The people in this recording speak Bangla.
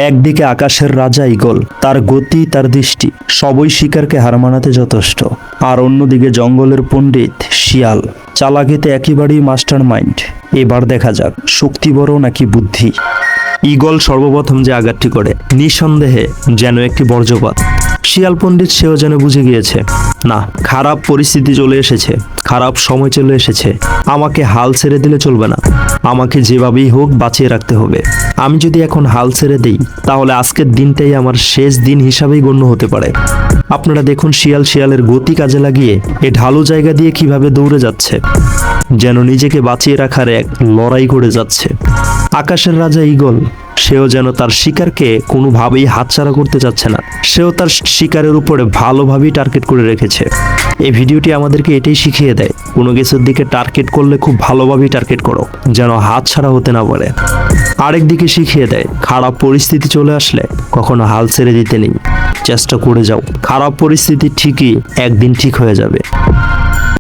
একদিকে আকাশের রাজা ঈগল, তার গতি তার দৃষ্টি সবই শিকারকে হার মানাতে যথেষ্ট। আর অন্যদিকে জঙ্গলের পণ্ডিত শিয়াল, চালাকিতে একেবারেই মাস্টার মাইন্ড। এবার দেখা যাক শক্তি বড় নাকি বুদ্ধি। ঈগল সর্বপ্রথম যে আঘাতটি করে নিঃসন্দেহে যেন একটি বর্জ্যপাত। শিয়াল পণ্ডিত সেও যেন বুঝে গিয়েছে, না, খারাপ পরিস্থিতি চলে এসেছে, খারাপ সময় চলে এসেছে, আমাকে হাল ছেড়ে দিলে চলবে না, আমাকে যেভাবেই হোক বাঁচিয়ে রাখতে হবে। আমি যদি এখন হাল ছেড়ে দিই তাহলে আজকের দিনটাই আমার শেষ দিন হিসাবেই গণ্য হতে পারে। আপনারা দেখুন শিয়ালের গতি কাজে লাগিয়ে এ ঢালু জায়গা দিয়ে কিভাবে দৌড়ে যাচ্ছে, যেন নিজেকে বাঁচিয়ে রাখার এক লড়াই করে যাচ্ছে। আকাশের রাজা ঈগল, সেও যেন তার শিকারকে কোনোভাবেই হাতছাড়া করতে চাচ্ছে না। সেও তার শিকারের উপরে ভালোভাবেই টার্গেট করে রেখেছে। এই ভিডিওটি আমাদেরকে এটাই শিখিয়ে দেয়, কোনো কিছুর দিকে টার্গেট করলে খুব ভালোভাবেই টার্গেট করো, যেন হাতছাড়া হতে না পারে। আরেক দিকে শিখিয়ে দেয়, খারাপ পরিস্থিতি চলে আসলে কখনো হাল ছেড়ে দিতে নেই, চেষ্টা করে যাও, খারাপ পরিস্থিতি ঠিকই একদিন ঠিক হয়ে যাবে।